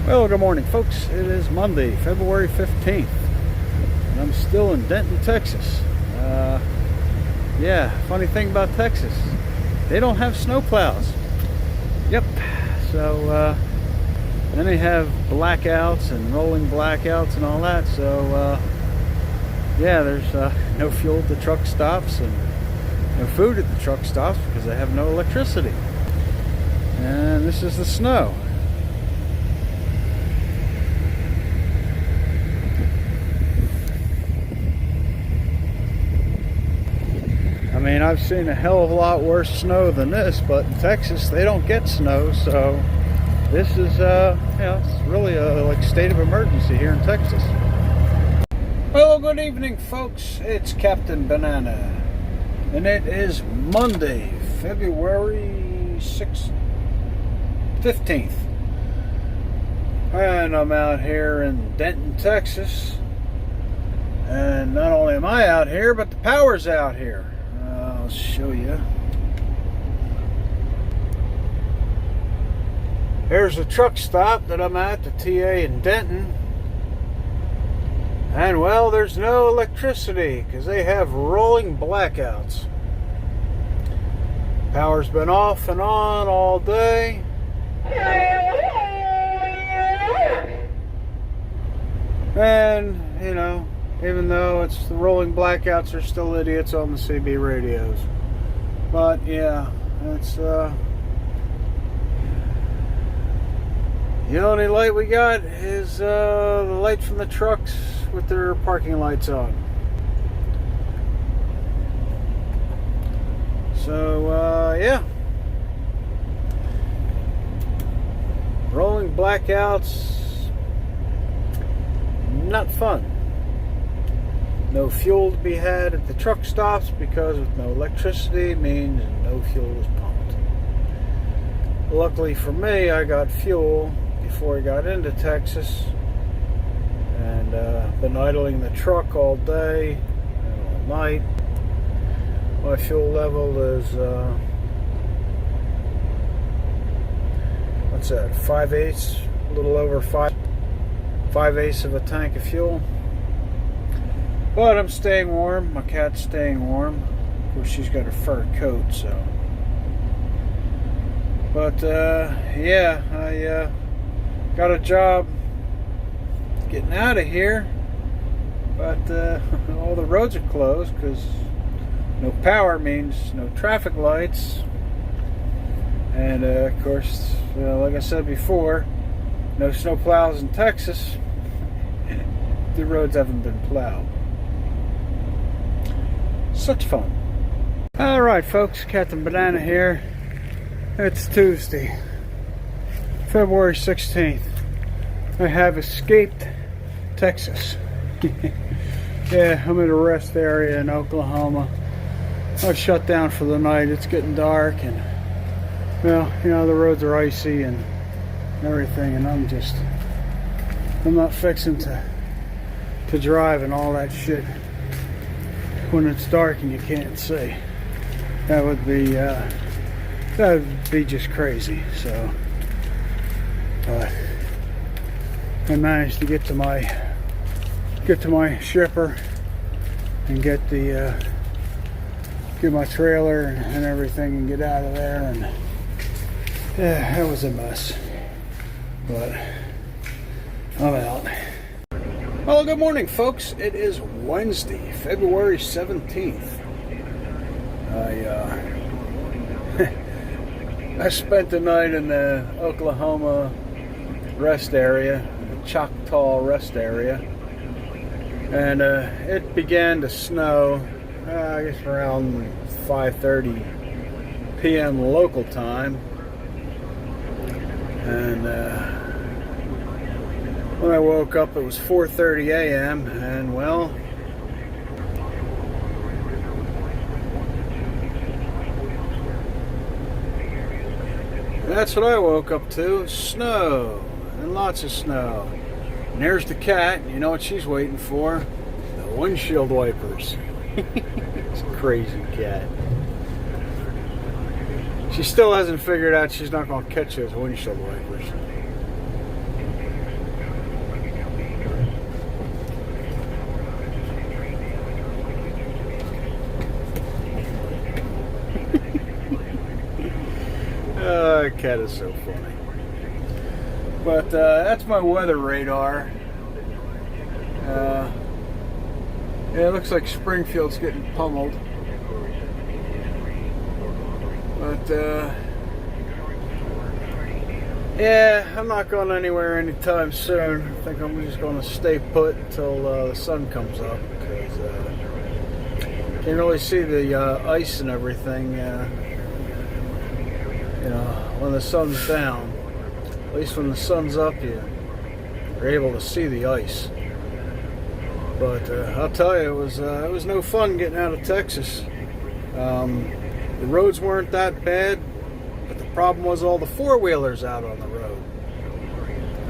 Well, good morning, folks. It is Monday, February 15th, and I'm still in Denton, Texas. Yeah, funny thing about Texas, they don't have snow plows. Yep. So, then they have blackouts and rolling blackouts and all that. So, yeah, there's no fuel at the truck stops and no food at the truck stops because they have no electricity. And this is the snow. I mean, I've seen a hell of a lot worse snow than this, but in Texas they don't get snow, so this is it's really a like state of emergency here in Texas. Well, good evening, folks. It's Captain Banana, and it is Monday, February 15th, and I'm out here in Denton, Texas. And not only am I out here, but the power's out here. I'll show you. Here's a truck stop that I'm at, the TA in Denton. And well, there's no electricity because they have rolling blackouts. Power's been off and on all day. And, you know, even though it's the rolling blackouts, are still idiots on the CB radios. But yeah, it's the only light we got is the light from the trucks with their parking lights on. So yeah, rolling blackouts, not fun. No fuel to be had at the truck stops because with no electricity means no fuel is pumped. Luckily for me, I got fuel before I got into Texas, and been idling the truck all day and all night. My fuel level is what's that? 5/8, a little over 5/8 of a tank of fuel. But I'm staying warm. My cat's staying warm. Of course, she's got her fur coat, so. But yeah, I got a job getting out of here, but all the roads are closed because no power means no traffic lights. And of course, like I said before, no snow plows in Texas. The roads haven't been plowed. Such fun. Alright, folks, Captain Banana here. It's Tuesday, February 16th. I have escaped Texas. Yeah, I'm in a rest area in Oklahoma. I've shut down for the night. It's getting dark, and well, you know, the roads are icy and everything, and I'm not fixing to drive and all that shit when it's dark and you can't see. That would be just crazy. So, but I managed to get to my shipper and get my trailer and everything and get out of there. And yeah, that was a mess, but I'm out. Well, good morning, folks. It is Wednesday, February 17th. I spent the night in the Oklahoma rest area, the Choctaw rest area, and it began to snow, I guess around 5:30 p.m. local time, and when I woke up, it was 4:30 a.m. and well, that's what I woke up to: snow, and lots of snow. And there's the cat. You know what she's waiting for? The windshield wipers. It's a crazy cat. She still hasn't figured out she's not going to catch those windshield wipers. Cat is so funny. But that's my weather radar. Yeah, it looks like Springfield's getting pummeled. But yeah, I'm not going anywhere anytime soon. I think I'm just going to stay put until the sun comes up, because you can't really see the ice and everything. You know, when the sun's down. At least when the sun's up, you're able to see the ice. But I'll tell you, it was no fun getting out of Texas. The roads weren't that bad, but the problem was all the four-wheelers out on the road.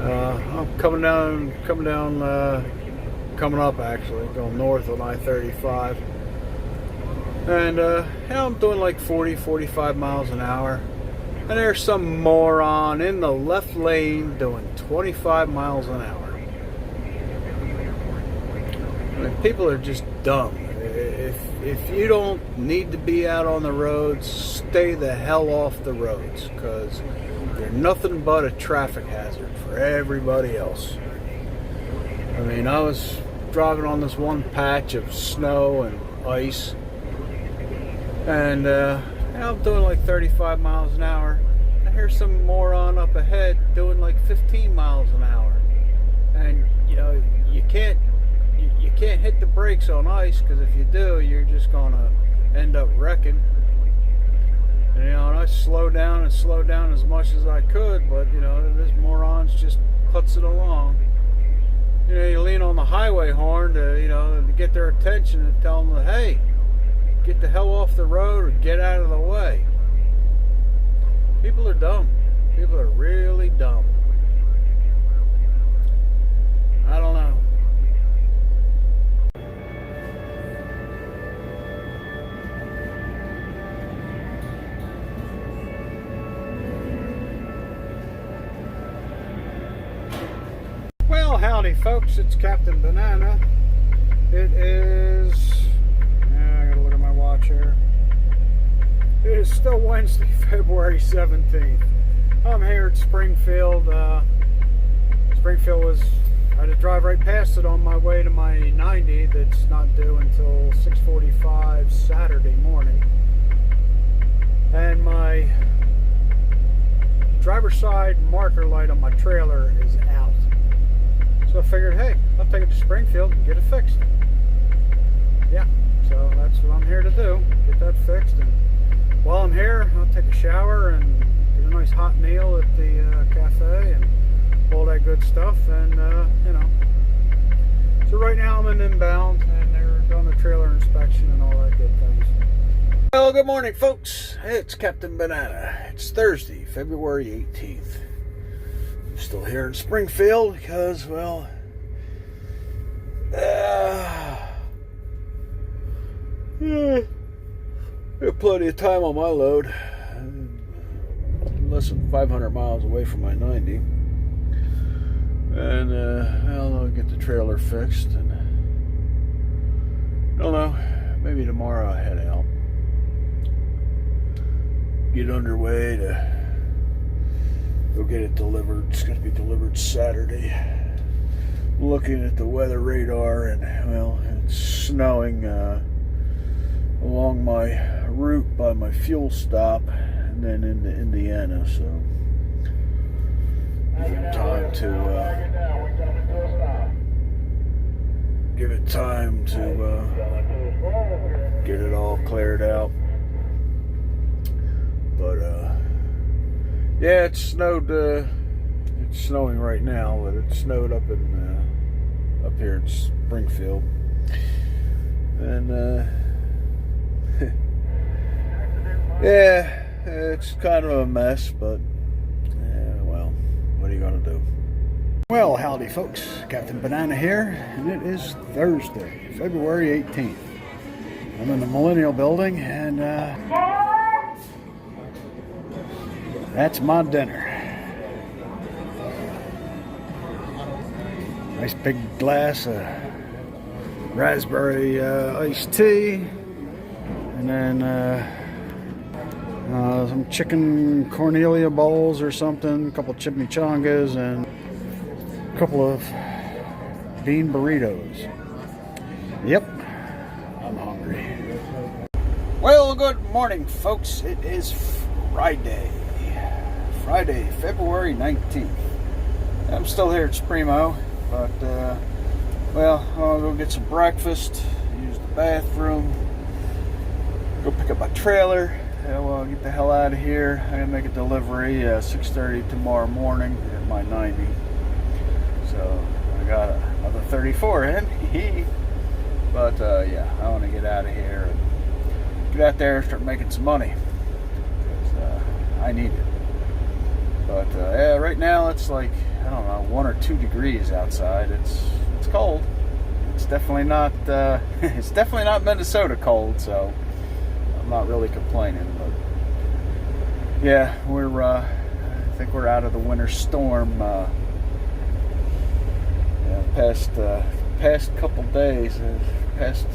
I'm coming up actually, going north on I-35. And I'm doing like 40, 45 miles an hour. And there's some moron in the left lane doing 25 miles an hour. I mean, people are just dumb. If you don't need to be out on the roads, stay the hell off the roads, because you're nothing but a traffic hazard for everybody else. I mean, I was driving on this one patch of snow and ice, and I'm doing like 35 miles an hour. And here's some moron up ahead doing like 15 miles an hour. And you know, you can't hit the brakes on ice, because if you do, you're just gonna end up wrecking. And, you know, and I slowed down as much as I could, but you know, this moron's just puts it along. You know, you lean on the highway horn to, you know, to get their attention and tell them, hey, get the hell off the road or get out of the way. People are dumb. People are really dumb. I don't know. Well, howdy folks, it's Captain Banana. It is, I gotta look at my watch here. It is still Wednesday, February 17th. I'm here at Springfield. Springfield was, I had to drive right past it on my way to my 90 that's not due until 6:45 Saturday morning. And my driver's side marker light on my trailer is out. So I figured, hey, I'll take it to Springfield and get it fixed. Yeah, so that's what I'm here to do, get that fixed. And while I'm here, I'll take a shower and get a nice hot meal at the cafe and all that good stuff. And, you know, so right now I'm in inbound, and they're doing the trailer inspection and all that good things. Well, good morning, folks. It's Captain Banana. It's Thursday, February 18th. I'm still here in Springfield because, well, got plenty of time on my load. I'm less than 500 miles away from my 90. And I'll get the trailer fixed, and I don't know, maybe tomorrow I'll head out. Get underway to go get it delivered. It's going to be delivered Saturday. Looking at the weather radar, and well, it's snowing along my route by my fuel stop, and then into Indiana. So give it time to get it all cleared out. But yeah, it snowed. It's snowing right now, but it snowed up here in Springfield, and yeah, it's kind of a mess. But well, what are you gonna do? Well, howdy, folks. Captain Banana here, and it is Thursday, February 18th. I'm in the Millennial Building, and that's my dinner. Nice big glass of raspberry iced tea, and then some chicken cornelia bowls or something, a couple chimichangas, and a couple of bean burritos. Yep, I'm hungry. Well, good morning, folks. It is Friday, February 19th. I'm still here at Springfield MO, but, well, I'll go get some breakfast, use the bathroom, go pick up my trailer, and we'll get the hell out of here. I'm going to make a delivery 6:30 tomorrow morning at my 90. So, I got another 34 in. But, yeah, I want to get out of here and get out there and start making some money. Because I need it. But, yeah, right now it's like, I don't know, 1 or 2 degrees outside. It's cold. It's definitely not Minnesota cold, so I'm not really complaining. But yeah, I think we're out of the winter storm. Past couple days, past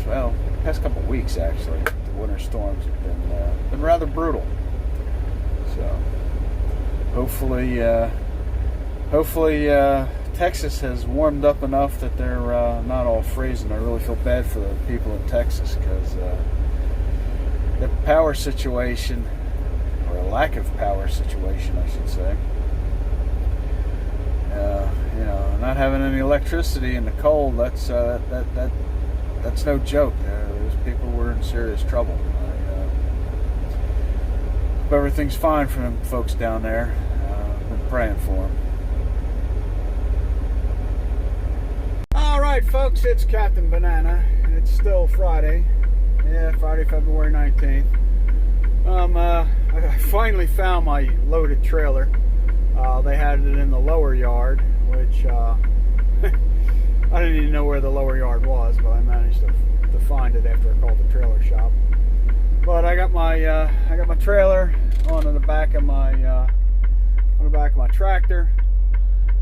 couple weeks actually. The winter storms have been rather brutal. So hopefully Texas has warmed up enough that they're not all freezing. I really feel bad for the people in Texas because the power situation, or a lack of power situation, I should say. Not having any electricity in the cold, that's no joke. Those people were in serious trouble. Hope everything's fine for them folks down there. I've been praying for them. Alright folks, it's Captain Banana. It's still Friday. Yeah, Friday, February 19th. I finally found my loaded trailer. They had it in the lower yard, which I didn't even know where the lower yard was, but I managed to find it after I called the trailer shop. But I got my trailer on the back of my tractor.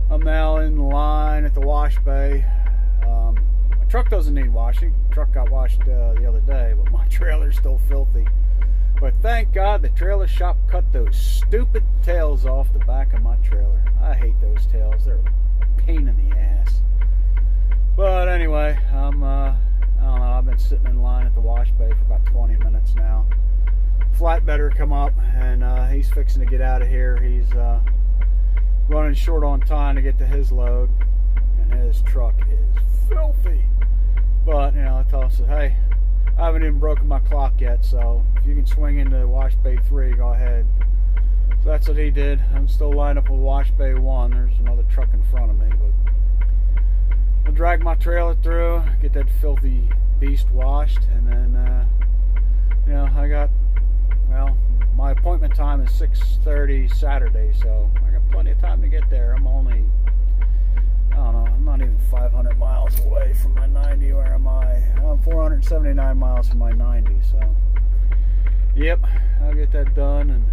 I'm now in line at the wash bay. My truck doesn't need washing. The truck got washed the other day, but my trailer's still filthy. But thank God the trailer shop cut those stupid tails off the back of my trailer. I hate those tails. They're a pain in the ass. But anyway, I don't know. I've been sitting in line at the wash bay for about 20 minutes now. Flatbedder come up, and he's fixing to get out of here. He's running short on time to get to his load, and his truck is filthy. But, I told him, hey, I haven't even broken my clock yet, so if you can swing into wash bay 3, go ahead. So that's what he did. I'm still lined up with wash bay 1. There's another truck in front of me, but I'll drag my trailer through, get that filthy beast washed, and then, my appointment time is 6:30 Saturday, so I got plenty of time to get there. I'm only, I'm not even 500 miles away from my 90. Where am I? I'm 479 miles from my 90, so yep, I'll get that done and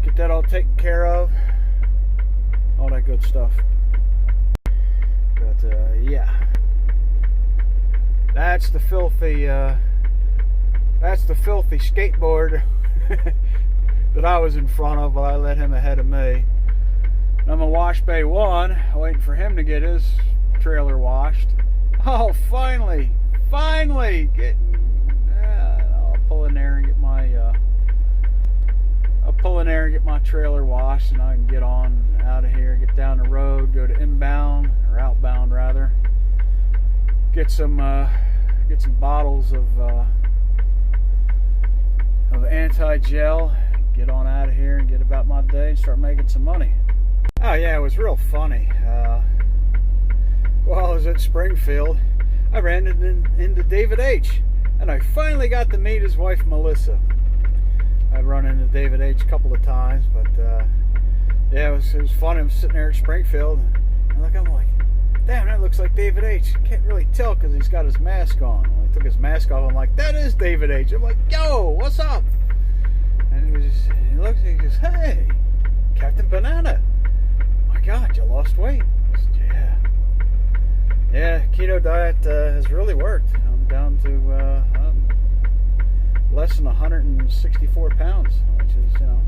get that all taken care of, all that good stuff. But yeah, that's the filthy skateboard that I was in front of, but I let him ahead of me. I'm in wash bay 1, waiting for him to get his trailer washed. Oh, finally getting. I'll pull in there and get my trailer washed, and I can get on out of here, get down the road, go to outbound rather. Get some bottles of anti-gel. Get on out of here and get about my day and start making some money. Oh yeah, it was real funny. While I was at Springfield, I ran into David H. And I finally got to meet his wife, Melissa. I've run into David H. a couple of times, but yeah, it was fun. I'm sitting there at Springfield, and I'm like, damn, that looks like David H. Can't really tell because he's got his mask on. When he took his mask off, I'm like, that is David H. I'm like, yo, what's up? And he looks, he goes, hey, Captain Banana. My God, you lost weight. I said, yeah, keto diet has really worked. I'm down to less than 164 pounds, which is, you know,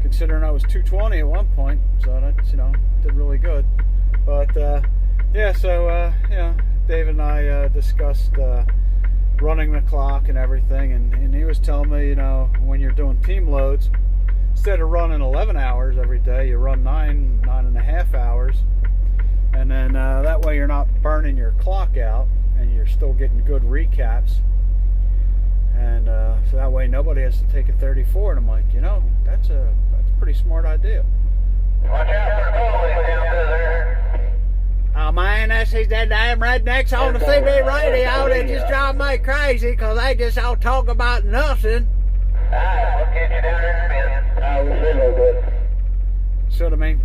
considering I was 220 at one point, so that's, you know, did really good. But yeah, so you know, David and I discussed running the clock and everything, and he was telling me, you know, when you're doing team loads, instead of running 11 hours every day, you run 9.5 hours, and then that way you're not burning your clock out, and you're still getting good recaps, and so that way nobody has to take a 34. And I'm like, you know, that's a pretty smart idea. Watch out for goalies down there. Oh man, that's these damn rednecks on the CB radio. They just drive me crazy because they just all talk about nothing. We'll get you down there in a minute. We'll see a little bit. See what I mean?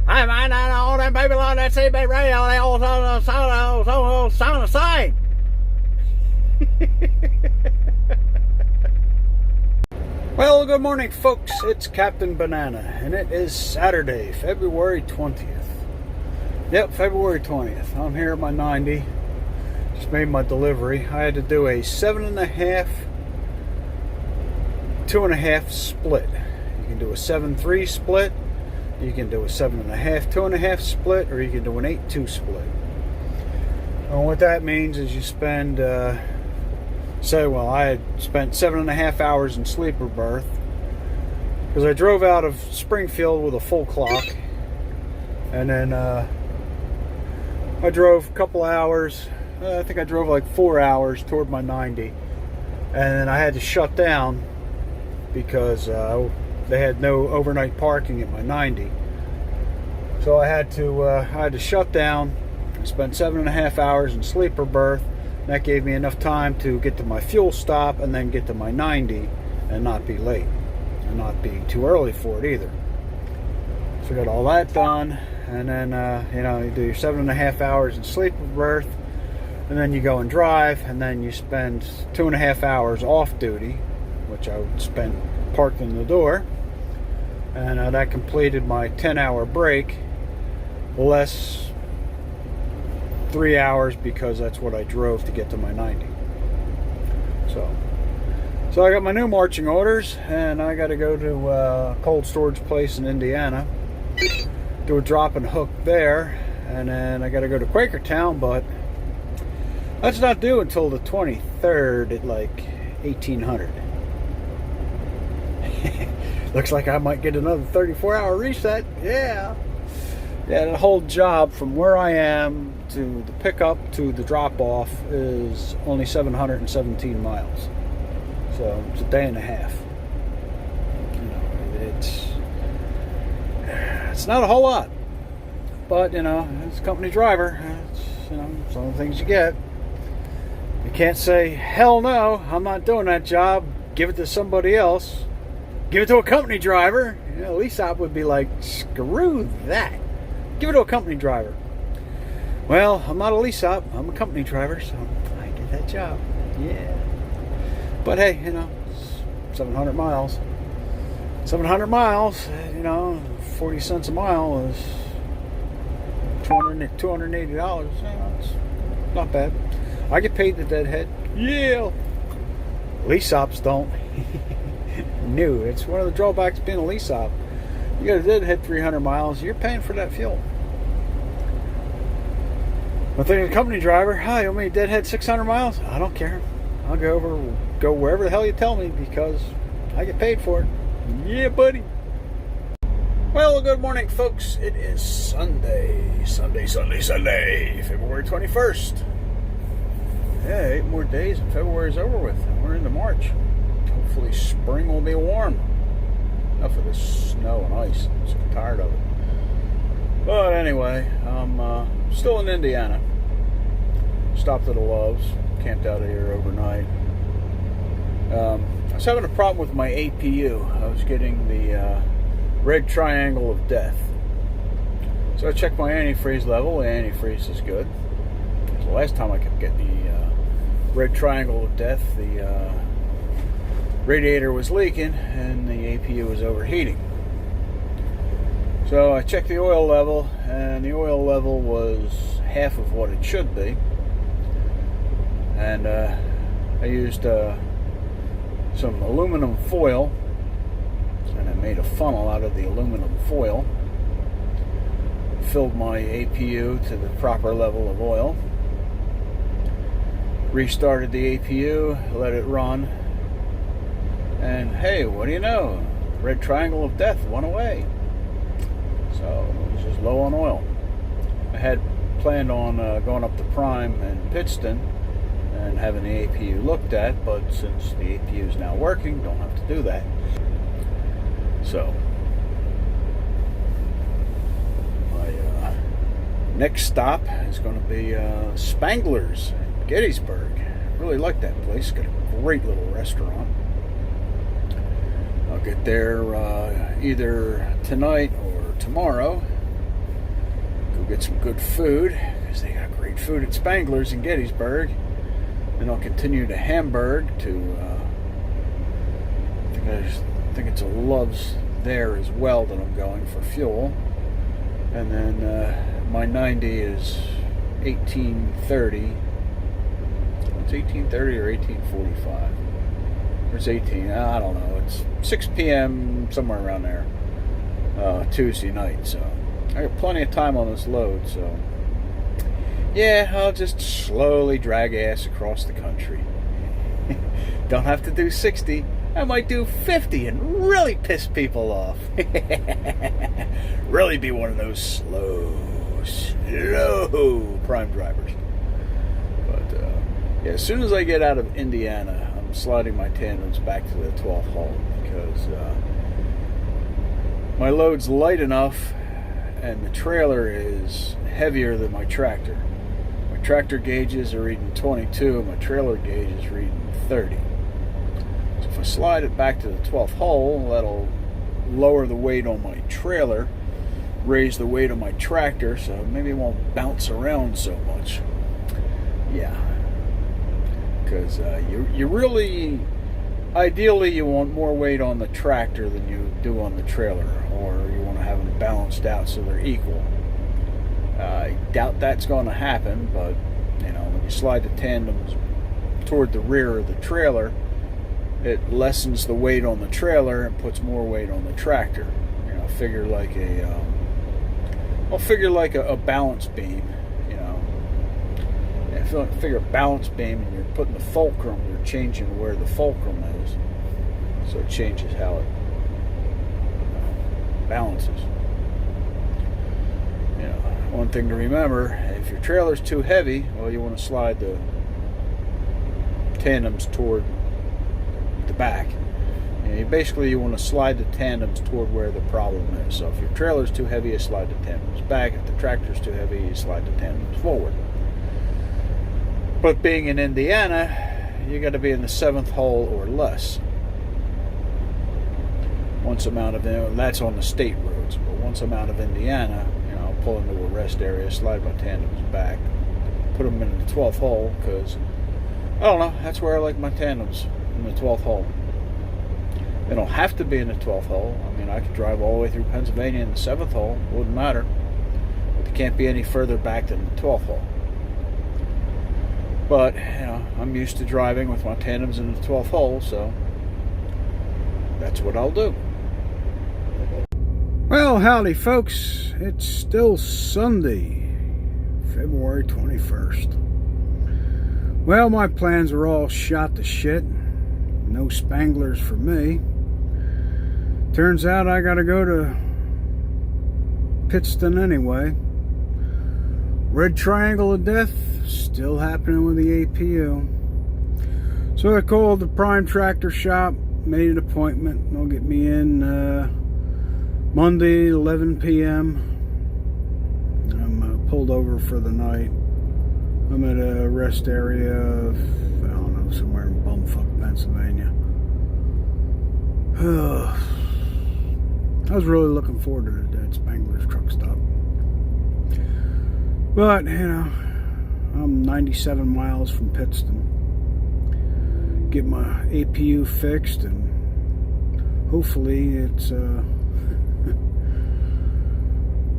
Hey man, I know all them people on that CB radio, they all sound the same. Well, good morning, folks. It's Captain Banana, and it is Saturday, February 20th. Yep, February 20th. I'm here at my 90. Just made my delivery. I had to do a 7.5, 2.5 split. You can do a 7.3 split, you can do a 7.5, 2.5 split, or you can do an 8.2 split. And what that means is you spend I had spent 7.5 hours in sleeper berth because I drove out of Springfield with a full clock, and then I drove a couple hours. I think I drove like 4 hours toward my 90, and then I had to shut down because they had no overnight parking at my 90. So I had to shut down. I spent 7.5 hours in sleeper berth. That gave me enough time to get to my fuel stop and then get to my 90 and not be late and not be too early for it either. So I got all that done, and then you know, you do your 7.5 hours in sleeper berth, and then you go and drive, and then you spend 2.5 hours off duty, which I spent parked in the door, and that completed my 10-hour break, less 3 hours because that's what I drove to get to my 90. So I got my new marching orders, and I got to go to a cold storage place in Indiana, do a drop and hook there, and then I got to go to Quakertown, but that's not due until the 23rd at like 1800. Looks like I might get another 34-hour reset. Yeah, the whole job from where I am to the pickup to the drop-off is only 717 miles. So it's a day and a half. You know, it's not a whole lot. But, you know, as a company driver, it's, you know, some of the things you get. You can't say, hell no, I'm not doing that job. Give it to somebody else. Give it to a company driver. You know, Lisa would be like, screw that. Give it to a company driver. Well, I'm not a lease op. I'm a company driver, so I get that job. Yeah. But hey, you know, 700 miles. 700 miles, you know, 40 cents a mile is $280. You know, it's not bad. I get paid the deadhead. Yeah. Lease ops don't. No, it's one of the drawbacks of being a lease op. You got a deadhead 300 miles, you're paying for that fuel. I'm thinking, company driver, hi, you want me to deadhead 600 miles? I don't care. I'll go wherever the hell you tell me because I get paid for it. Yeah, buddy. Well, good morning, folks. It is Sunday, February 21st. Yeah, 8 more days and February's over with. We're into March. Hopefully spring will be warm. Enough of this snow and ice. I'm so tired of it. But anyway, I'm still in Indiana. Stopped at a Love's. Camped out here overnight. I was having a problem with my APU. I was getting the red triangle of death. So I checked my antifreeze level. The antifreeze is good. The last time I kept getting the red triangle of death, the radiator was leaking and the APU was overheating. So I checked the oil level, and the oil level was half of what it should be. And I used some aluminum foil, and I made a funnel out of the aluminum foil. Filled my APU to the proper level of oil. Restarted the APU, let it run, and hey, what do you know? Red triangle of death went away. So it was just low on oil. I had planned on going up to Prime in Pittston and having the APU looked at, but since the APU is now working, don't have to do that. So my next stop is going to be Spangler's in Gettysburg. I really like that place. Got a great little restaurant. I'll get there either tonight or tomorrow. Go get some good food, because they got great food at Spangler's in Gettysburg. Then I'll continue to Hamburg to, I think it's a Love's there as well that I'm going for fuel. And then my 90 is 1830. It's 1830 or 1845. Or it's 18, I don't know. It's 6 p.m. somewhere around there. Tuesday night, so I got plenty of time on this load, so yeah, I'll just slowly drag ass across the country. Don't have to do 60. I might do 50 and really piss people off. Really be one of those slow prime drivers. But yeah, as soon as I get out of Indiana, I'm sliding my tandems back to the 12th hole, because my load's light enough and the trailer is heavier than my tractor. My tractor gauges are reading 22, my trailer gauge is reading 30. So if I slide it back to the 12th hole, that'll lower the weight on my trailer, raise the weight of my tractor, so maybe it won't bounce around so much. Yeah. Because you really, ideally you want more weight on the tractor than you do on the trailer, or you want to have them balanced out so they're equal. I doubt that's going to happen, but you know, when you slide the tandems toward the rear of the trailer, it lessens the weight on the trailer and puts more weight on the tractor. You know, figure like a balance beam. You know, figure a balance beam, and you're putting the fulcrum, you're changing where the fulcrum is, so it changes how it balances. You know, one thing to remember: if your trailer's too heavy, well, you want to slide the tandems toward the back. You basically, you want to slide the tandems toward where the problem is. So if your trailer's too heavy, you slide the tandems back. If the tractor's too heavy, you slide the tandems forward. But being in Indiana, you got to be in the 7th hole or less. Once I'm out of there, that's on the state roads. But once I'm out of Indiana, you know, I'll pull into a rest area, slide my tandems back, put them in the 12th hole, because I don't know, that's where I like my tandems, in the 12th hole. They don't have to be in the 12th hole. I mean, I could drive all the way through Pennsylvania in the 7th hole, wouldn't matter. But they can't be any further back than the 12th hole. But, you know, I'm used to driving with my tandems in the 12th hole, so that's what I'll do. Well, howdy folks. It's still Sunday, February 21st. Well, my plans are all shot to shit. No Spanglers for me. Turns out I gotta go to Pittston anyway. Red triangle of death still happening with the APU. So I called the Prime Tractor Shop, made an appointment. They'll get me in Monday, 11 p.m. I'm pulled over for the night. I'm at a rest area of, I don't know, somewhere in bumfuck Pennsylvania. I was really looking forward to that Spangler's truck stop. But, you know, I'm 97 miles from Pittston. Get my APU fixed, and hopefully it's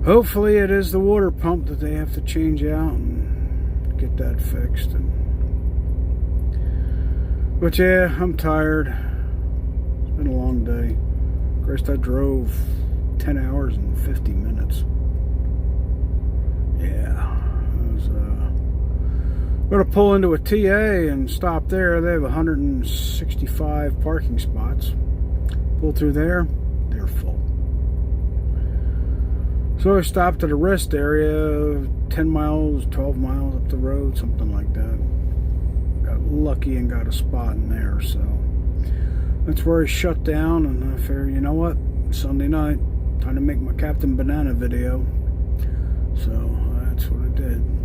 hopefully it is the water pump that they have to change out and get that fixed. And But yeah, I'm tired. It's been a long day. First I drove 10 hours and 50 minutes. Yeah. I was going to pull into a TA and stop there. They have 165 parking spots. Pull through there, they're full. So I stopped at a rest area, 10 miles, 12 miles up the road, something like that. Got lucky and got a spot in there, so that's where I shut down, and I figured, you know what, Sunday night, time to make my Captain Banana video. So that's what I did.